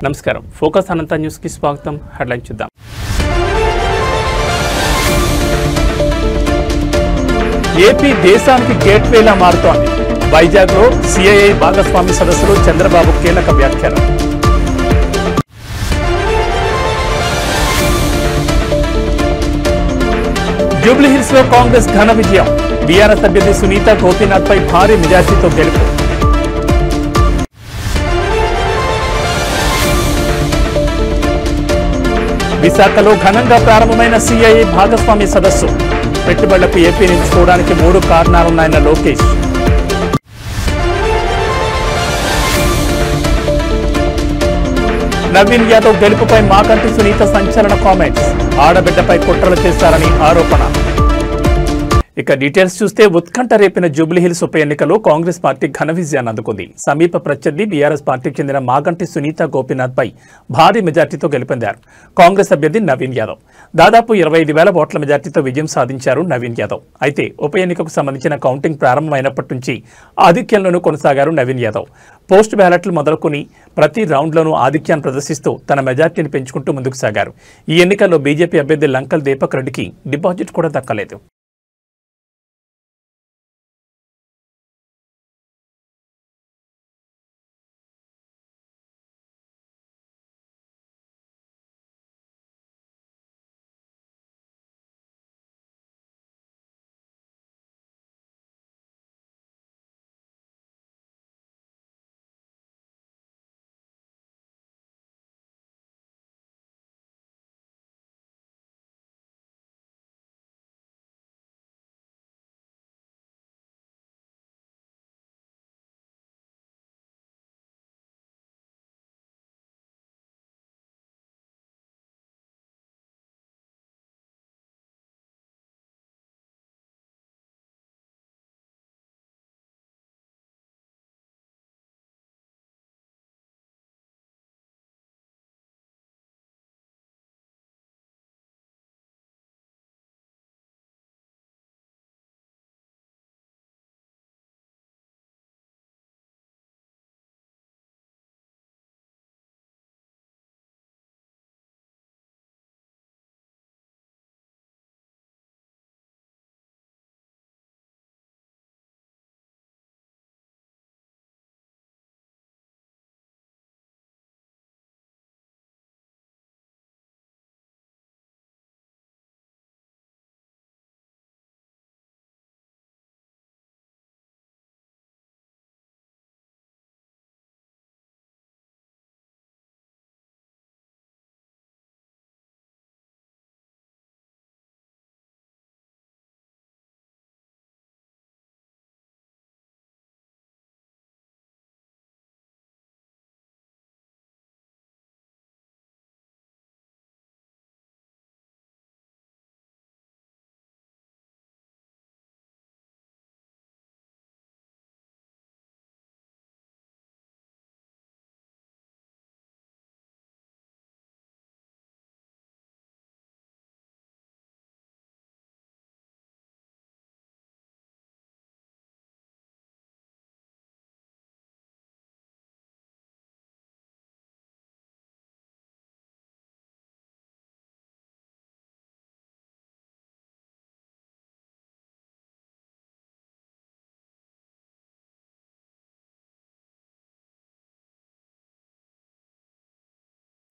నమస్కారం ఫోకస్ అనంత న్యూస్ కి స్వాగతం. హెడ్లైన్ చూద్దాం. ఏపీ దేశానికి గేట్వేలా మారుతోంది. వైజాగ్ లో సిఐఐ భాగస్వామి సదస్సులో చంద్రబాబు కీలక వ్యాఖ్యలు. జూబ్లీహిల్స్ లో కాంగ్రెస్ ఘన విజయం. బీఆర్ఎస్ అభ్యర్థి సునీత గోపీనాథ్ పై భారీ మెజార్టీతో గెలుపు. విశాఖలో ఘనంగా ప్రారంభమైన సిఐఐ భాగస్వామి సదస్సు. పెట్టుబడులకు ఏపీని ఎంచుకోవడానికి 3 కారణాలున్నాయన్న లోకేష్. నవీన్ యాదవ్ గెలుపుపై మాకంటి సునీత సంచలన కామెంట్స్. ఆడబిడ్డపై కుట్రలు చేశారని ఆరోపణ. ఇక డీటెయిల్స్ చూస్తే ఉత్కంఠ రేపిన జూబ్లీహిల్స్ ఉప ఎన్నికలో కాంగ్రెస్ పార్టీ ఘన విజయాన్ని అందుకుంది. సమీప ప్రత్యర్థి బీఆర్ఎస్ పార్టీకి చెందిన మాగంటి సునీత గోపీనాథ్ పై భారీ మెజార్టీతో గెలుపొందారు కాంగ్రెస్ అభ్యర్థి నవీన్ యాదవ్. దాదాపు 25,000 ఓట్ల మెజార్టీతో విజయం సాధించారు నవీన్ యాదవ్. అయితే ఉప ఎన్నికకు సంబంధించిన కౌంటింగ్ ప్రారంభమైనప్పటి నుంచి ఆధిక్యంలోనూ కొనసాగారు నవీన్ యాదవ్. పోస్ట్ బ్యాలెట్లు మొదలుకొని ప్రతి రౌండ్లోనూ ఆధిక్యాన్ని ప్రదర్శిస్తూ తన మెజార్టీని పెంచుకుంటూ ముందుకు సాగారు. ఈ ఎన్నికల్లో బీజేపీ అభ్యర్థి లంకల్ దీపక్ రెడ్డికి డిపాజిట్ కూడా దక్కలేదు.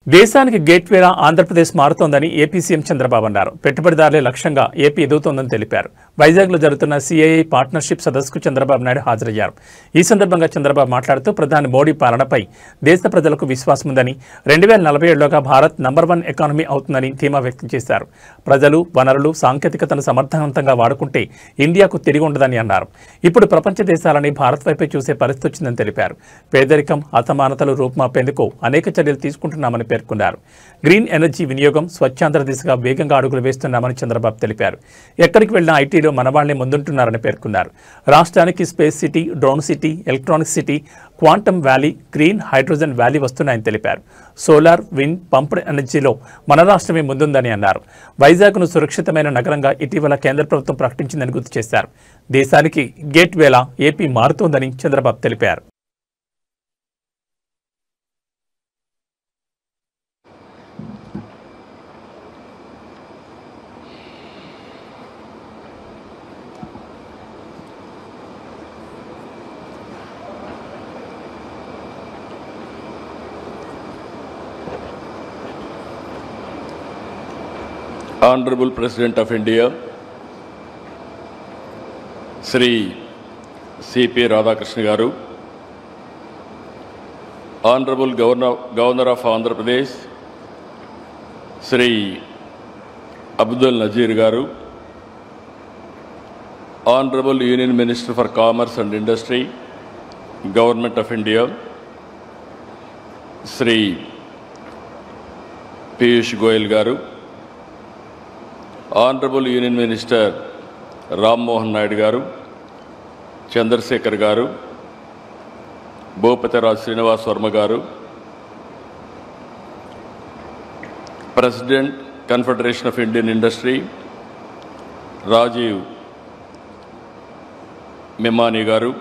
దేశానికి గేట్వేలా ఆంధ్రప్రదేశ్ మారుతోందని ఏపీ సీఎం చంద్రబాబు అన్నారు. పెట్టుబడిదారులే లక్ష్యంగా ఏపీ ఎదుగుతోందని తెలిపారు. వైజాగ్లో జరుగుతున్న సిఐఐ పార్ట్నర్షిప్ సదస్సుకు చంద్రబాబు నాయుడు హాజరయ్యారు. ఈ సందర్భంగా చంద్రబాబు మాట్లాడుతూ ప్రధాని మోడీ పాలనపై దేశ ప్రజలకు విశ్వాసం ఉందని, 2047లోగా భారత్ నంబర్ 1 ఎకానమీ అవుతుందని ధీమా వ్యక్తం చేశారు. ప్రజలు, వనరులు, సాంకేతికతను సమర్థవంతంగా వాడుకుంటే ఇండియాకు తిరిగి ఉండదని అన్నారు. ఇప్పుడు ప్రపంచ దేశాలని భారత్ వైపే చూసే పరిస్థితి వచ్చిందని తెలిపారు. పేదరికం, అసమానతలు రూపుమాపేందుకు అనేక చర్యలు తీసుకుంటున్నామని పేర్కొన్నారు. గ్రీన్ ఎనర్జీ వినియోగం, స్వచ్ఛాంధ్ర దిశగా వేగంగా అడుగులు వేస్తున్నామని చంద్రబాబు తెలిపారు. ఎక్కడికి వెళ్లినా ఐటీలో మనవాళ్లే ముందుంటున్నారని పేర్కొన్నారు. రాష్ట్రానికి space city, drone city, electronic city, quantum valley, green hydrogen valley వస్తున్నాయని తెలిపారు. సోలార్, విండ్, పంప్డ్ ఎనర్జీలో మన రాష్ట్రమే ముందుందని అన్నారు. వైజాగ్ను సురక్షితమైన నగరంగా ఇటీవల కేంద్ర ప్రభుత్వం ప్రకటించిందని గుర్తు చేశారు. దేశానికి గేట్వేలా ఏపీ మారుతోందని చంద్రబాబు తెలిపారు. Honorable President of India, Sri C.P. Radhakrishnan Garu, Honorable Governor of Andhra Pradesh, Sri Abdul Nazir Garu, Honorable Union Minister for Commerce and Industry, Government of India, Sri Piyush Goyal Garu, Honorable Union Minister Ram Mohan Naidu Garu, Chandrasekhar Garu, Bhupathi Srinivas Verma Garu, President, Confederation of Indian Industry, Rajiv Memani Garu,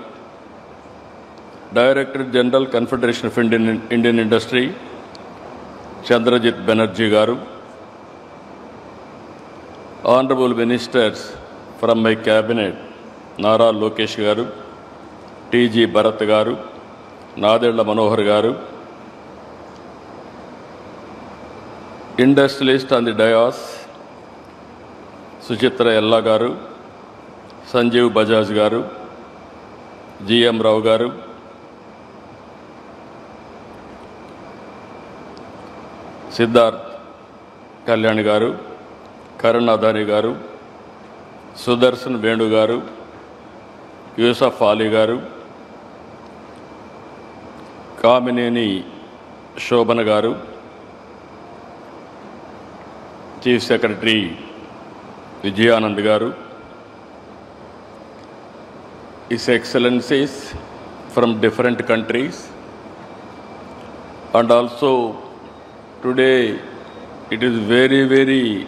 Director General, Confederation of Indian Industry, Chandrajit Banerjee Garu, Honorable Ministers from my cabinet, Nara Lokesh Garu, T.G. Bharat Garu, Nadella Manohar Garu, industrialist on the dais, Suchitra Ella Garu, Sanjeev Bajaj Garu, G.M. Rao Garu, Siddharth Kalyani Garu, Karan Adani Garu, Sudarshan Venu Garu, Yusuf Ali Garu, Kamineni Shobhana Garu, Chief Secretary Vijayanand Garu, His Excellencies from different countries, and also today it is very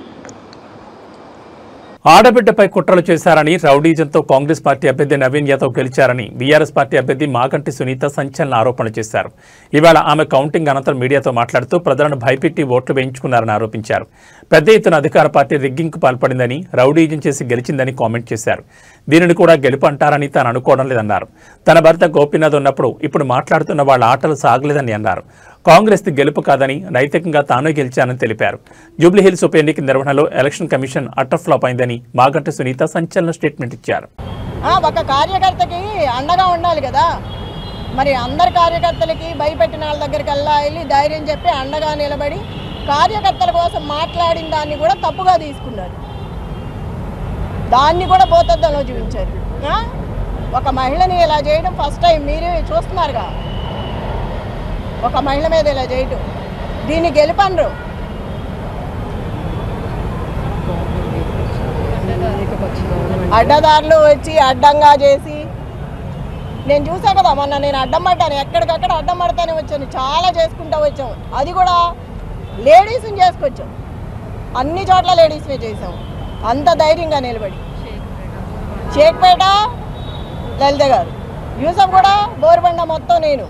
ఆడబిడ్డపై కుట్రలు చేశారని రౌడీజంతో Congress party అభ్యర్థి Naveen Yadav గెలిచారని BRS party అభ్యర్థి మాగంటి సునీత సంచలన ఆరోపణలు చేశారు. ఇవాళ ఆమె counting అనంతరం మీడియాతో మాట్లాడుతూ ప్రజలను భయపెట్టి ఓట్లు వేయించుకున్నారని ఆరోపించారు. పెద్ద ఎత్తున అధికార పార్టీ రిగ్గింగ్కు పాల్పడిందని, రౌడీజం చేసి గెలిచిందని కామెంట్ చేశారు. దీనిని కూడా గెలుపు అంటారని తాను అనుకోవడం లేదన్నారు. తన భర్త గోపీనాథ్ ఉన్నప్పుడు ఇప్పుడు మాట్లాడుతున్న వాళ్ళ ఆటలు సాగలేదని అన్నారు. కాంగ్రెస్ గెలుపు కాదని, నైతికంగా తాను గెలిచానని తెలిపారు. జూబ్లీహిల్స్ ఉప ఎన్నిక నిర్వహణలో ఎలక్షన్ కమిషన్ అటర్ ఫ్లాప్ అయిందని మాగంటి సునీత సంచలన స్టేట్మెంట్ ఇచ్చారు. ఒక కార్యకర్తకి అండగా ఉండాలి కదా, మరి అందరు కార్యకర్తలకి భయపెట్టిన వాళ్ళ దగ్గరికి వెళ్ళి ధైర్యం చెప్పి అండగా నిలబడి కార్యకర్తల కోసం మాట్లాడిన దాన్ని కూడా తప్పుగా తీసుకున్నారు. దాన్ని కూడా భూతద్దంలో చూపించారు. ఒక మహిళని ఇలా చేయడం ఫస్ట్ టైం మీరే చూస్తున్నారుగా. ఒక మహిళ మీద ఇలా చేయటం, దీన్ని గెలుపనరు. అడ్డదారులు వచ్చి అడ్డంగా చేసి నేను చూసా కదా, మొన్న నేను అడ్డం పడ్డాను, ఎక్కడికక్కడ అడ్డం పడతానే వచ్చాను, చాలా చేసుకుంటూ వచ్చాము. అది కూడా లేడీస్ని చేసుకొచ్చాం, అన్ని చోట్ల లేడీస్నే చేసాము. అంత ధైర్యంగా నిలబడి షేక్పేట లలిత గారు, యూసఫ్ కూడా బోరుబండ మొత్తం నేను.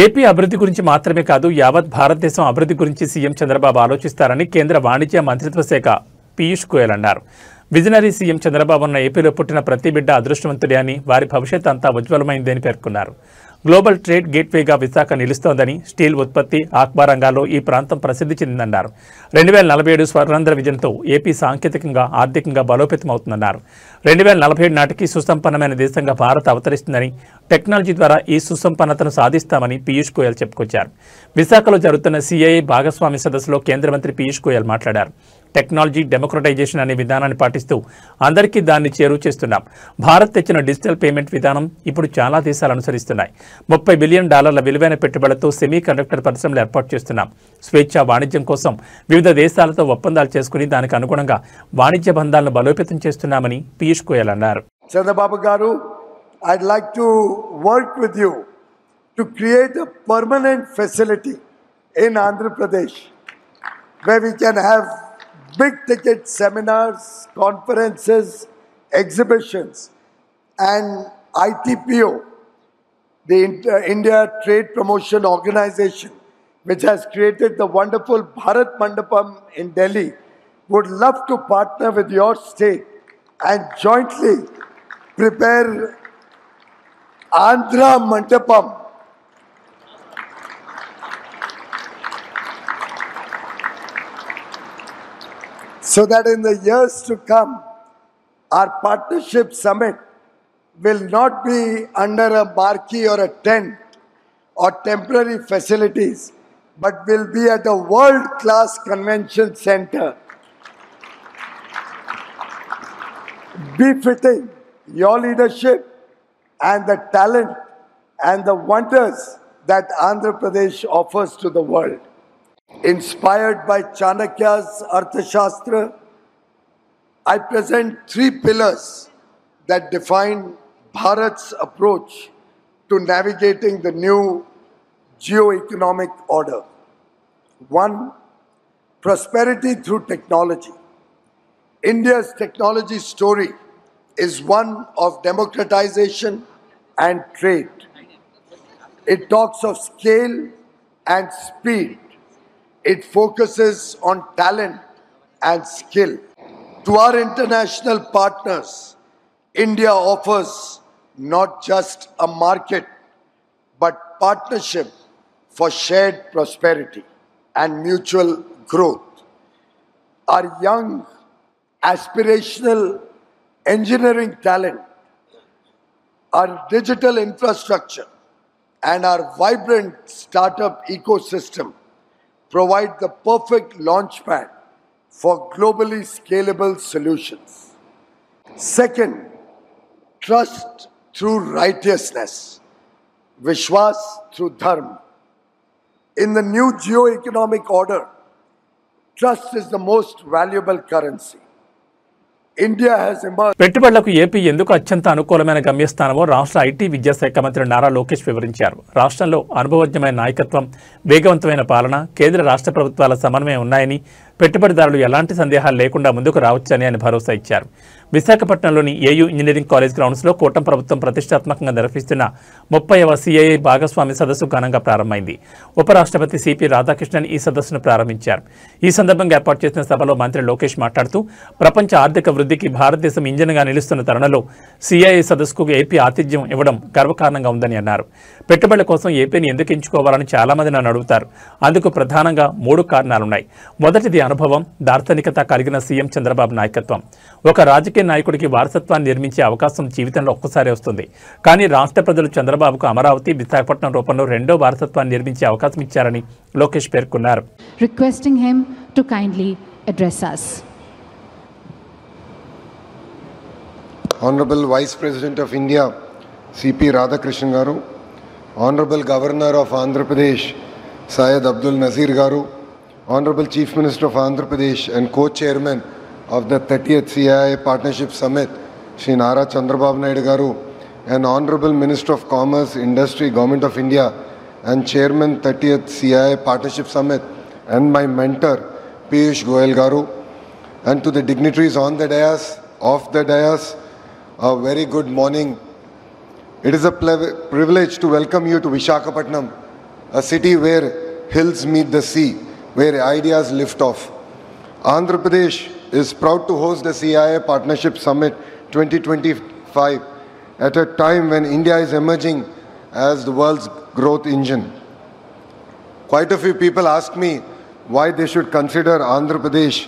ఏపీ అభివృద్ధి గురించి మాత్రమే కాదు, యావత్ భారతదేశం అభివృద్ధి గురించి సీఎం చంద్రబాబు ఆలోచిస్తారని కేంద్ర వాణిజ్య మంత్రిత్వ శాఖ పీయూష్ గోయల్ అన్నారు. విజనరీ సీఎం చంద్రబాబు ఉన్న ఏపీలో పుట్టిన ప్రతి బిడ్డ అదృష్టవంతుడే అని, వారి భవిష్యత్ అంతా ఉజ్వలమైందని పేర్కొన్నారు. గ్లోబల్ ట్రేడ్ గేట్వేగా విశాఖ నిలుస్తోందని, స్టీల్ ఉత్పత్తి, ఆక్వా రంగాల్లో ఈ ప్రాంతం ప్రసిద్ధి చెందిందన్నారు. 2047 స్వర్ణాంధ్ర విజన్తో ఏపీ సాంకేతికంగా, ఆర్థికంగా బలోపేతమవుతుందన్నారు. 2047 నాటికి సుసంపన్నమైన దేశంగా భారత్ అవతరిస్తుందని, టెక్నాలజీ ద్వారా ఈ సుసంపన్నతను సాధిస్తామని పీయూష్ గోయల్ చెప్పుకొచ్చారు. విశాఖలో జరుగుతున్న సిఐఐ భాగస్వామి సదస్సులో కేంద్ర మంత్రి పీయూష్ గోయల్ మాట్లాడారు. టెక్నాలజీ డెమోక్రటైజేషన్ అనే విధానాన్ని పాటిస్తూ అందరికీ దాన్ని చేరువ చేస్తున్నాం. భారత్ తెచ్చిన డిజిటల్ పేమెంట్ విధానం ఇప్పుడు చాలా దేశాలు అనుసరిస్తున్నాయి. $30 బిలియన్ విలువైన పెట్టుబడులతో సెమీ కండక్టర్ పరిశ్రమలు ఏర్పాటు చేస్తున్నాం. స్వేచ్ఛా వాణిజ్యం కోసం వివిధ దేశాలతో ఒప్పందాలు చేసుకుని దానికి అనుగుణంగా వాణిజ్య బంధాలను బలోపేతం చేస్తున్నామని పీయూష్ గోయల్ అన్నారు. చంద్రబాబు గారు, I'd like to work with you to create a permanent facility in Andhra Pradesh where we can have big ticket seminars, conferences, exhibitions, and ITPO, the India Trade Promotion Organization, which has created the wonderful Bharat Mandapam in Delhi, would love to partner with your state and jointly prepare Andhra Mandapam. so that in the years to come, our partnership summit will not be under a marquee or a tent or temporary facilities, but will be at a world-class convention center, befitting your leadership and the talent and the wonders that Andhra Pradesh offers to the world. Inspired by Chanakya's Arthashastra, I present three pillars that define Bharat's approach to navigating the new geo-economic order. One, prosperity through technology. India's technology story is one of democratization and trade. It talks of scale and speed. It focuses on talent and skill. To our international partners, India offers not just a market, but partnership for shared prosperity and mutual growth. Our young, aspirational engineering talent, our digital infrastructure, and our vibrant startup ecosystem provide the perfect launchpad for globally scalable solutions. Second, trust through righteousness, Vishwas through Dharma. In the new geo-economic order, trust is the most valuable currency. India has emerged. పెట్టుబడులకు AP ఎందుకు అత్యంత అనుకూలమైన గమ్యస్థానమో రాష్ట్ర IT విద్యాశాఖ మంత్రి నారా లోకేష్ వివరించారు. రాష్ట్రంలో అనుభవజ్ఞమైన నాయకత్వం, వేగవంతమైన పాలన, కేంద్ర రాష్ట్ర ప్రభుత్వాల సమన్వయం ఉన్నాయని, పెట్టుబడిదారులు ఎలాంటి సందేహాలు లేకుండా ముందుకు రావచ్చని ఆయన భరోసా ఇచ్చారు. విశాఖపట్నంలోని ఏయూ ఇంజనీరింగ్ కాలేజ్ గ్రౌండ్స్లో కూటమి ప్రభుత్వం ప్రతిష్టాత్మకంగా నిర్వహిస్తున్న 30వ సిఐఐ భాగస్వామి సదస్సు ఘనంగా ప్రారంభమైంది. ఉపరాష్ట్రపతి సిపి రాధాకృష్ణన్ ఈ సదస్సును ప్రారంభించారు. ఈ సందర్భంగా ఏర్పాటు చేసిన సభలో మంత్రి లోకేష్ మాట్లాడుతూ, ప్రపంచ ఆర్థిక వృద్ధికి భారతదేశం ఇంజన్గా నిలుస్తున్న తరుణంలో సిఐఐ సదస్సుకు ఏపీ ఆతిథ్యం ఇవ్వడం గర్వకారణంగా ఉందని అన్నారు. పెట్టుబడుల కోసం ఏపీని ఎందుకు ఎంచుకోవాలని చాలామంది నన్ను అడుగుతారు. అందుకు ప్రధానంగా 3 కారణాలున్నాయి. మొదటిది అనుభవం, దార్శనికత కలిగిన సీఎం చంద్రబాబు నాయకత్వం. ఒక రాజకీయ నాయకుడికి వారసత్వాన్ని నిర్మించే అవకాశం జీవితంలో ఒక్కసారి వస్తుంది. కానీ రాష్ట్ర ప్రజలు చంద్రబాబుకు అమరావతి, విశాఖపట్నం రూపంలో రెండో వారసత్వాన్ని నిర్మించే అవకాశం ఇచ్చారని లోకేష్ పేర్కొన్నారు. Requesting him to kindly address us. Honorable Vice President of India, C.P. Radhakrishnan Garu, Honorable Governor of Andhra Pradesh, Syed Abdul Nazir Garu, Honorable Chief Minister of Andhra Pradesh and Co-Chairman of the 30th CII Partnership Summit, Shri Nara Chandrababu Naidu Garu, and Honorable Minister of Commerce, Industry, Government of India, and Chairman 30th CII Partnership Summit, and my mentor, Piyush Goyal Garu, and to the dignitaries on the dais, off the dais, a very good morning. It is a privilege to welcome you to Visakhapatnam, a city where hills meet the sea, where ideas lift off. Andhra Pradesh is proud to host the CII Partnership Summit 2025 at a time when India is emerging as the world's growth engine. Quite a few people ask me why they should consider Andhra Pradesh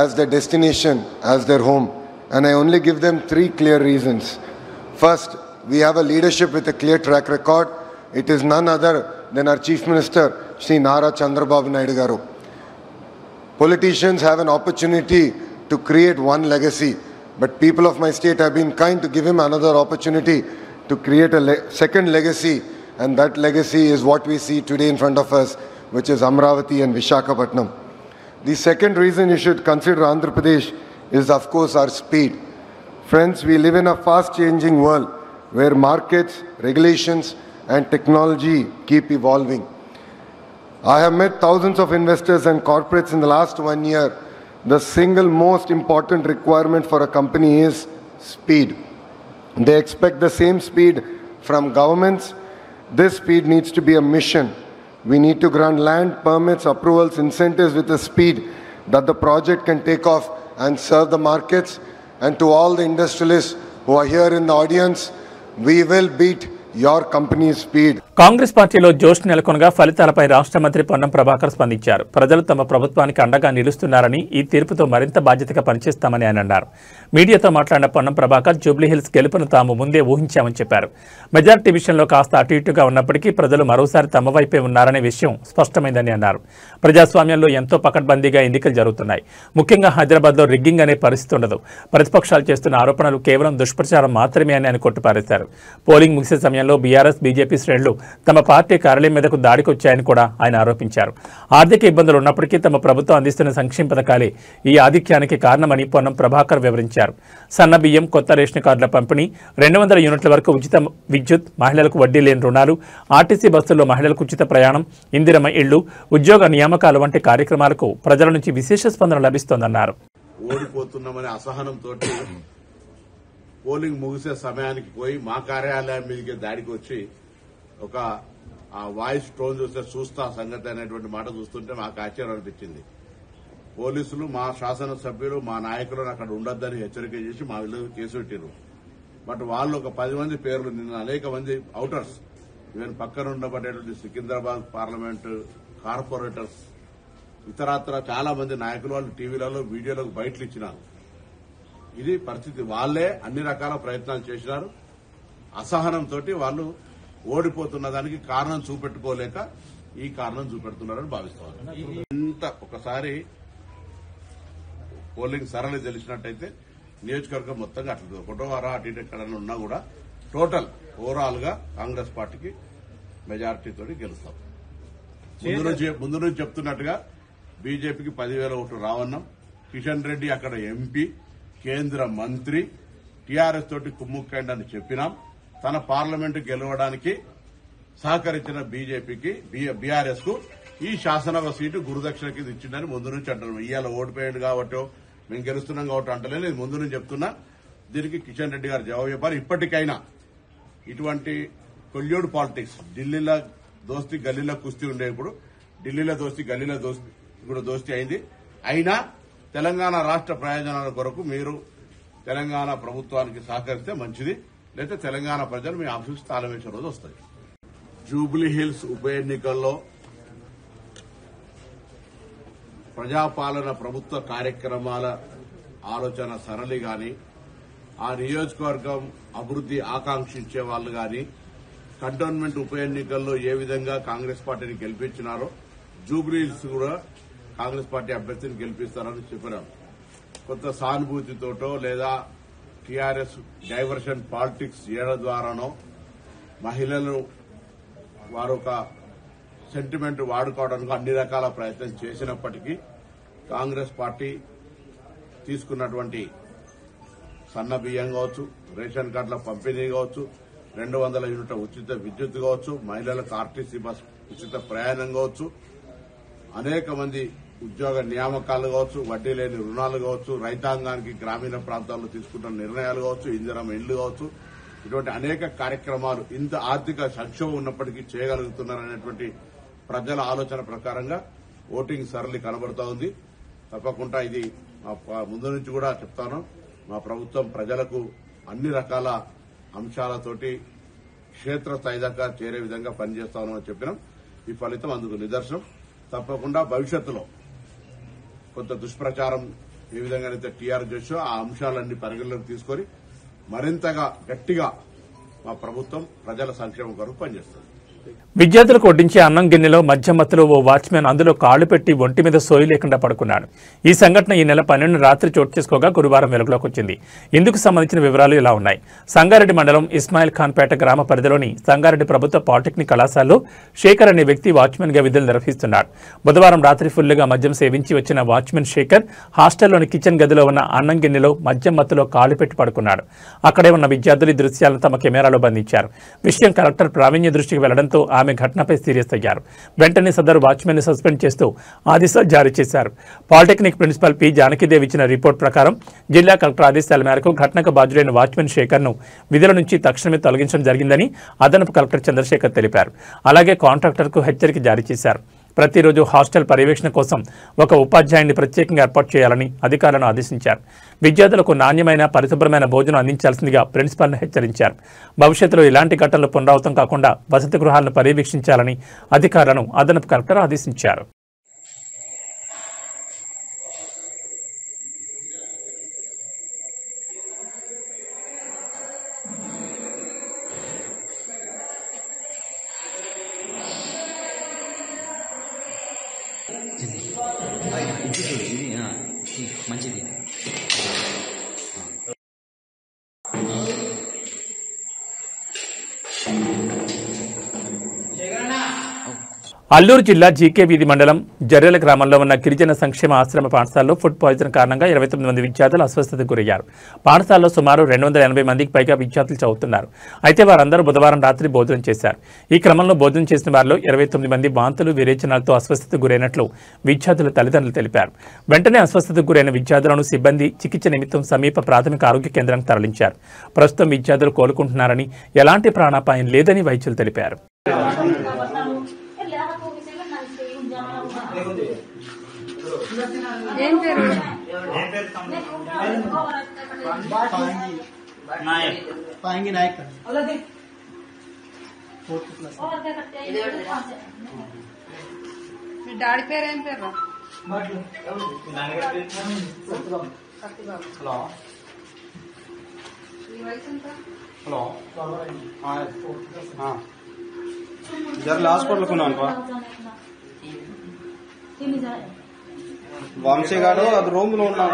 as their destination, as their home. And I only give them 3 clear reasons. First, we have a leadership with a clear track record. It is none other than our Chief Minister, Shri Nara Chandrababu Naidu Garu. Politicians have an opportunity to create one legacy, but people of my state have been kind to give him another opportunity to create a second legacy, and that legacy is what we see today in front of us, which is Amravati and Visakhapatnam. The second reason you should consider Andhra Pradesh is, of course, our speed. Friends, we live in a fast-changing world where markets, regulations, and technology keep evolving. I have met thousands of investors and corporates in the last 1 year. The single most important requirement for a company is speed. They expect the same speed from governments. This speed needs to be a mission. We need to grant land, permits, approvals, incentives with a speed that the project can take off and serve the markets. And to all the industrialists who are here in the audience, we will beat your company's speed. Congress పార్టీలో జోష్ నెలకొనగా ఫలితాలపై రాష్ట్ర మంత్రి పొన్నం ప్రభాకర్ స్పందించారు. ప్రజలు తమ ప్రభుత్వానికి అండగా నిలుస్తున్నారని, ఈ తీర్పుతో మరింత బాధ్యతగా పనిచేస్తామని ఆయన అన్నారు. మీడియాతో మాట్లాడిన పొన్నం ప్రభాకర్ జూబ్లీహిల్స్ గెలుపును తాము ముందే ఊహించామని చెప్పారు. మెజార్టీ విషయంలో కాస్త అటు ఇటుగా ఉన్నప్పటికీ ప్రజలు మరోసారి తమ వైపే ఉన్నారనే విషయం స్పష్టమైందని అన్నారు. ప్రజాస్వామ్యంలో ఎంతో పకడ్బందీగా ఎన్నికలు జరుగుతున్నాయి. ముఖ్యంగా హైదరాబాద్లో రిగ్గింగ్ అనే పరిస్థితి ఉండదు. ప్రతిపక్షాలు చేస్తున్న ఆరోపణలు కేవలం దుష్ప్రచారం మాత్రమే అని ఆయన కొట్టిపారేశారు. పోలింగ్ ముగిసే సమయంలో బీఆర్ఎస్, బీజేపీ శ్రేణులు తమ పార్టీ కార్యాలయం మీదకు దాడికి వచ్చాయని కూడా ఆయన ఆరోపించారు. ఆర్థిక ఇబ్బందులు ఉన్నప్పటికీ తమ ప్రభుత్వం అందిస్తున్న సంక్షేమ పథకాలే ఈ ఆధిక్యానికి కారణమని పొన్నం ప్రభాకర్ వివరించారు. సన్న బియ్యం, కొత్త రేషన్ కార్డుల పంపిణీ, 200 యూనిట్ల వరకు ఉచిత విద్యుత్, మహిళలకు వడ్డీ లేని రుణాలు, ఆర్టీసీ బస్సుల్లో మహిళలకు ఉచిత ప్రయాణం, ఇందిరమ్మ ఇళ్లు, ఉద్యోగ నియామకాలు వంటి కార్యక్రమాలకు ప్రజల నుంచి విశేష స్పందన లభిస్తోందన్నారు. ఓడిపోతున్నామనే అసహనంతో పోలింగ్ ముగిసే సమయానికి పోయి మా కార్యాలయం మీదకి దాడికి వచ్చి ఒక వాయిస్ టోన్ చూస్తా సంగతి అనేటువంటి మాట చూస్తుంటే మాకు ఆశ్చర్యం అనిపించింది. పోలీసులు, మా శాసనసభ్యులు, మా నాయకులను అక్కడ ఉండొద్దని హెచ్చరిక చేసి మా ఇల్లు కేసు పెట్టారు. బట్ వాళ్ళు ఒక 10 మంది పేర్లు, నిన్న అనేక మంది అవుటర్స్, ఈవెన్ పక్కన ఉండబడేటువంటి సికింద్రాబాద్ పార్లమెంటు కార్పొరేటర్స్, ఇతరత్ర చాలా మంది నాయకులు వాళ్ళు టీవీలలో, వీడియోలకు బయటలు ఇచ్చినారు. ఇది పరిస్థితి. వాళ్లే అన్ని రకాల ప్రయత్నాలు చేసినారు. అసహనంతో వాళ్ళు ఓడిపోతున్న దానికి కారణం చూపెట్టుకోలేక ఈ కారణం చూపెడుతున్నారని భావిస్తున్నారు. ఇంత ఒకసారి పోలింగ్ సరళి తెలిసినట్టయితే నియోజకవర్గం మొత్తంగా అట్లా ఒకటో వారా అటు ఇటు ఎక్కడైనా ఉన్నా కూడా టోటల్ ఓవరాల్ గా కాంగ్రెస్ పార్టీకి మెజారిటీతో గెలుస్తాం. ముందు నుంచి చెప్తున్నట్టుగా బీజేపీకి 10,000 ఓట్లు రావన్నాం. కిషన్ రెడ్డి అక్కడ ఎంపీ, కేంద్ర మంత్రి, టీఆర్ఎస్ తోటి కుమ్ముక్కండి అని చెప్పినాం. తన పార్లమెంటు గెలవడానికి సహకరించిన బీజేపీకి, బీఆర్ఎస్ కు ఈ శాసనసభ సీటు గురుదక్షిణ కింద ఇచ్చిందని ముందు నుంచి అంటున్నాం. ఇవాళ ఓడిపోయాడు కాబట్టి మేము గెలుస్తున్నాం కాబట్టి అంటలేదు, నేను ముందు నుంచి చెప్తున్నా. దీనికి కిషన్ రెడ్డి గారు జవాబు చెప్పారు. ఇప్పటికైనా ఇటువంటి కొల్యూడ్ పాలిటిక్స్, ఢిల్లీలో దోస్తీ గల్లీలో కుస్తీ ఉండే, ఇప్పుడు ఢిల్లీలో దోస్తీ గల్లీలో దోస్తీ ఇప్పుడు దోస్తీ అయింది. అయినా తెలంగాణ రాష్ట్ర ప్రయోజనాల కొరకు మీరు తెలంగాణ ప్రభుత్వానికి సహకరిస్తే మంచిది, లేకపోతే తెలంగాణ ప్రజలు మీ ఆఫీస్ తాళం వేసే రోజు వస్తుంది. జూబ్లీహిల్స్ ఉప ఎన్నికల్లో ప్రజాపాలన, ప్రభుత్వ కార్యక్రమాల ఆలోచన సరళి గాని, ఆ నియోజకవర్గం అభివృద్ది ఆకాంక్షించే వాళ్ళు గాని, కంటోన్మెంట్ ఉప ఎన్నికల్లో ఏ విధంగా కాంగ్రెస్ పార్టీని గెలిపించినారో జూబ్లీహిల్స్ కూడా కాంగ్రెస్ పార్టీ అభ్యర్థిని గెలిపిస్తారని చెప్పినారు. కొంత సానుభూతితోటో లేదా టీఆర్ఎస్ డైవర్షన్ పాలిటిక్స్ చేయడం ద్వారానో మహిళలను వారు ఒక సెంటిమెంట్ వాడుకోవడానికి అన్ని రకాల ప్రయత్నం చేసినప్పటికీ కాంగ్రెస్ పార్టీ తీసుకున్నటువంటి సన్న బియ్యం కావచ్చు, రేషన్ కార్డుల పంపిణీ కావచ్చు, 200 యూనిట్ల ఉచిత విద్యుత్ కావచ్చు, మహిళలకు ఆర్టీసీ బస్ ఉచిత ప్రయాణం కావచ్చు, అనేక మంది ఉద్యోగ నియామకాలు కావచ్చు, వడ్డీ లేని రుణాలు కావచ్చు, రైతాంగానికి గ్రామీణ ప్రాంతాల్లో తీసుకుంటున్న నిర్ణయాలు కావచ్చు, ఇందిరమ్మ ఇళ్లు కావచ్చు, ఇటువంటి అనేక కార్యక్రమాలు ఇంత ఆర్థిక సంక్షోభం ఉన్నప్పటికీ చేయగలుగుతున్నారనేటువంటి ప్రజల ఆలోచన ప్రకారంగా ఓటింగ్ సరళి కనబడుతూ ఉంది. తప్పకుండా ఇది ముందు నుంచి కూడా చెప్తాను, మా ప్రభుత్వం ప్రజలకు అన్ని రకాల అంశాలతోటి క్షేత్రస్థాయి దాకా చేరే విధంగా పనిచేస్తామని చెప్పినాం. ఈ ఫలితం అందుకు నిదర్శనం. తప్పకుండా భవిష్యత్తులో కొంత దుష్ప్రచారం ఏ విధంగానైతే టీఆర్ఎస్ చేసో ఆ అంశాలన్నీ పరిగణలోకి తీసుకొని మరింతగా గట్టిగా మా ప్రభుత్వం ప్రజల సంక్షేమం కొరకు పనిచేస్తుంది. విద్యార్థులకు వడ్డించే అన్నం గిన్నెలో మద్యం మత్తులో ఓ వాచ్మెన్ అందులో కాళ్లు పెట్టి ఒంటి మీద సోయి లేకుండా పడుకున్నాడు. ఈ సంఘటన ఈ నెల 12 రాత్రి చోటు చేసుకోగా గురువారం వెలుగులోకి వచ్చింది. ఇందుకు సంబంధించిన వివరాలు ఇలా ఉన్నాయి. సంగారెడ్డి మండలం ఇస్మాయిల్ ఖాన్పేట గ్రామ పరిధిలోని సంగారెడ్డి ప్రభుత్వ పాలిటెక్నిక్ కళాశాలలో శేఖర్ అనే వ్యక్తి వాచ్మెన్ గా విధులు నిర్వహిస్తున్నాడు. బుధవారం రాత్రి ఫుల్లుగా మద్యం సేవించి వచ్చిన వాచ్మెన్ శేఖర్ హాస్టల్లోని కిచెన్ గదిలో ఉన్న అన్నం గిన్నెలో మద్యం మత్తులో కాళ్లు పెట్టి పడుకున్నాడు. అక్కడే ఉన్న విద్యార్థులు ఈ దృశ్యాలను తమ కెమెరాలో బంధించారు. విషయం కలెక్టర్ ప్రావీణ్య దృష్టికి వెళ్లడంతో ఆమె ఘటనపై సీరియస్ అయ్యారు. వెంటనే సదరు వాచ్మెన్ ని సస్పెండ్ చేస్తూ ఆదేశాలు జారీ చేశారు. పాలిటెక్నిక్ ప్రిన్సిపల్ పి జానకిదేవి ఇచ్చిన రిపోర్ట్ ప్రకారం జిల్లా కలెక్టర్ ఆదేశాల మేరకు ఘటనకు బాధ్యుడైన వాచ్మెన్ శేఖర్ ను విధుల నుంచి తక్షణమే తొలగించడం జరిగిందని అదనపు కలెక్టర్ చంద్రశేఖర్ తెలిపారు. అలాగే కాంట్రాక్టర్ కు హెచ్చరిక జారీ చేశారు. ప్రతిరోజు హాస్టల్ పర్యవేక్షణ కోసం ఒక ఉపాధ్యాయుని ప్రత్యేకంగా ఏర్పాటు చేయాలని అధికారులను ఆదేశించారు. విద్యార్థులకు నాణ్యమైన పరిశుభ్రమైన భోజనం అందించాల్సిందిగా ప్రిన్సిపాల్ను హెచ్చరించారు. భవిష్యత్తులో ఇలాంటి ఘటనలు పునరావృతం కాకుండా వసతి గృహాలను పర్యవేక్షించాలని అధికారులను అదనపు కలెక్టర్ ఆదేశించారు. మంచిది. అల్లూరు జిల్లా జీకే వీధి మండలం జర్రెల గ్రామంలో ఉన్న గిరిజన సంక్షేమ ఆశ్రమ పాఠశాలలో ఫుడ్ పాయిజన్ కారణంగా 29 మంది విద్యార్థులు అస్వస్థతకు గురయ్యారు. పాఠశాలలో సుమారు 280 మందికి పైగా విద్యార్థులు చదువుతున్నారు. అయితే వారందరూ బుధవారం రాత్రి భోజనం చేశారు. ఈ క్రమంలో భోజనం చేసిన వారిలో 29 మంది వాంతులు విరేచనాలతో అస్వస్థతకు గురైనట్లు విద్యార్థుల తల్లిదండ్రులు తెలిపారు. వెంటనే అస్వస్థతకు గురైన విద్యార్థులను సిబ్బంది చికిత్స నిమిత్తం సమీప ప్రాథమిక ఆరోగ్య కేంద్రానికి తరలించారు. ప్రస్తుతం విద్యార్థులు కోలుకుంటున్నారని, ఎలాంటి ప్రాణాపాయం లేదని వైద్యులు తెలిపారు. డాడీ పేరు ఏం పేరు? జర హాస్పిటల్ కొన్నాను వంశీ గారు అది రూమ్ లో ఉన్నాను.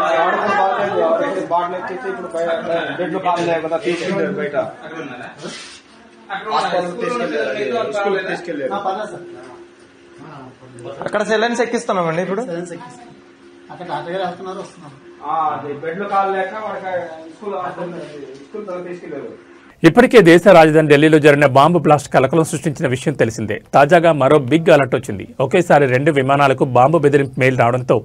బాటిల్ ఎక్కించి ఇప్పుడు బెడ్ లో కాదు కదా తీసుకెళ్ళారు బయట తీసుకెళ్ళారు. అక్కడ సెలెన్స్ ఎక్కిస్తున్నామండి. ఇప్పుడు బెడ్ లో కాలు లేక స్కూల్ తీసుకెళ్లారు. ఇప్పటికే దేశ రాజధాని ఢిల్లీలో జరిగిన బాంబు బ్లాస్ట్ కలకలం సృష్టించిన విషయం తెలిసిందే. తాజాగా మరో బిగ్ అలర్ట్ వచ్చింది. ఒకేసారి 2 విమానాలకు బాంబు బెదిరింపు మెయిల్ రావడంతో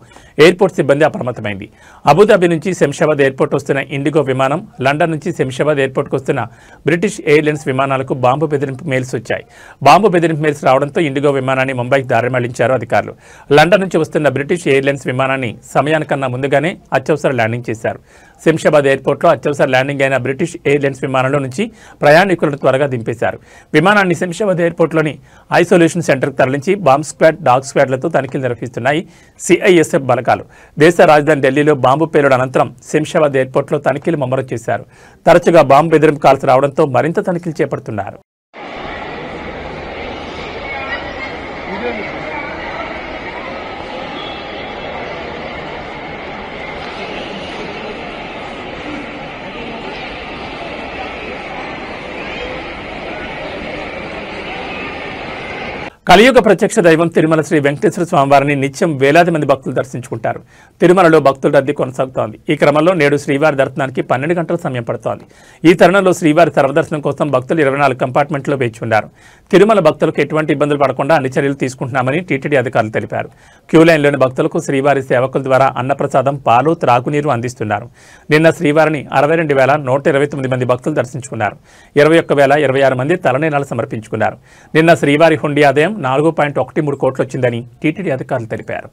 ఎయిర్పోర్ట్ సిబ్బంది అప్రమత్తమైంది. అబుదాబి నుంచి శంషాబాద్ ఎయిర్పోర్ట్ వస్తున్న ఇండిగో విమానం, లండన్ నుంచి శంషాబాద్ ఎయిర్పోర్ట్కు వస్తున్న బ్రిటిష్ ఎయిర్లైన్స్ విమానాలకు బాంబు బెదిరింపు మెయిల్స్ వచ్చాయి. బాంబు బెదిరింపు మెయిల్స్ రావడంతో ఇండిగో విమానాన్ని ముంబైకి దారి మళ్లించారు అధికారులు. లండన్ నుంచి వస్తున్న బ్రిటిష్ ఎయిర్లైన్స్ విమానాన్ని సమయానికన్నా ముందుగానే అత్యవసర ల్యాండింగ్ చేశారు. శంషాబాద్ ఎయిర్పోర్ట్లో అత్యవసర ల్యాండింగ్ అయిన బ్రిటిష్ ఎయిర్లైన్స్ విమానంలో నుంచి ప్రయాణికులను త్వరగా దింపేశారు. విమానాన్ని శంషాబాద్ ఎయిర్పోర్ట్లోని ఐసోలేషన్ సెంటర్కు తరలించి బాంబ్ స్క్వాడ్, డాగ్ స్క్వాడ్లతో తనిఖీలు నిర్వహిస్తున్నాయి సిఐఎస్ఎఫ్ బలగాలు. దేశ రాజధాని ఢిల్లీలో బాంబు పేలుడు అనంతరం శంషాబాద్ ఎయిర్పోర్ట్లో తనిఖీలు ముమ్మరం చేశారు. తరచుగా బాంబు బెదిరింపు కాల్స్ రావడంతో మరింత తనిఖీలు చేపడుతున్నారు. కలియుగ ప్రత్యక్ష దైవం తిరుమల శ్రీ వెంకటేశ్వర స్వామివారిని నిత్యం వేలాది మంది భక్తులు దర్శించుకుంటారు. తిరుమలలో భక్తుల రద్దీ కొనసాగుతోంది. ఈ క్రమంలో నేడు శ్రీవారి దర్శనానికి 12 గంటల సమయం పడుతోంది. ఈ తరుణంలో శ్రీవారి సర్వదర్శనం కోసం భక్తులు 24 కంపార్ట్మెంట్లో వేచి ఉన్నారు. తిరుమల భక్తులకు ఎటువంటి ఇబ్బందులు పడకుండా అన్ని చర్యలు తీసుకుంటున్నామని టీటీడీ అధికారులు తెలిపారు. క్యూ లైన్లోని భక్తులకు శ్రీవారి సేవకుల ద్వారా అన్నప్రసాదం, పాలు, త్రాగునీరు అందిస్తున్నారు. నిన్న శ్రీవారిని 62,129 మంది భక్తులు దర్శించుకున్నారు. 21,026 మంది తలనీలాలు సమర్పించుకున్నారు. నిన్న శ్రీవారి హుండీ ఆదాయం 4.13 కోట్లు వచ్చిందని టీటీడీ అధికారులు తెలిపారు.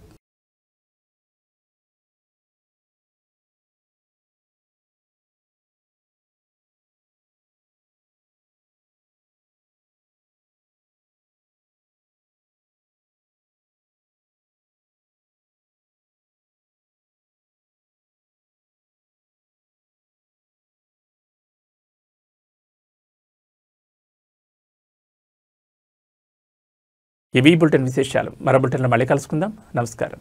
ఇవి బులెటిన్ విశేషాలు. మరో బులెటిన్లో మళ్ళీ కలుసుకుందాం. నమస్కారం.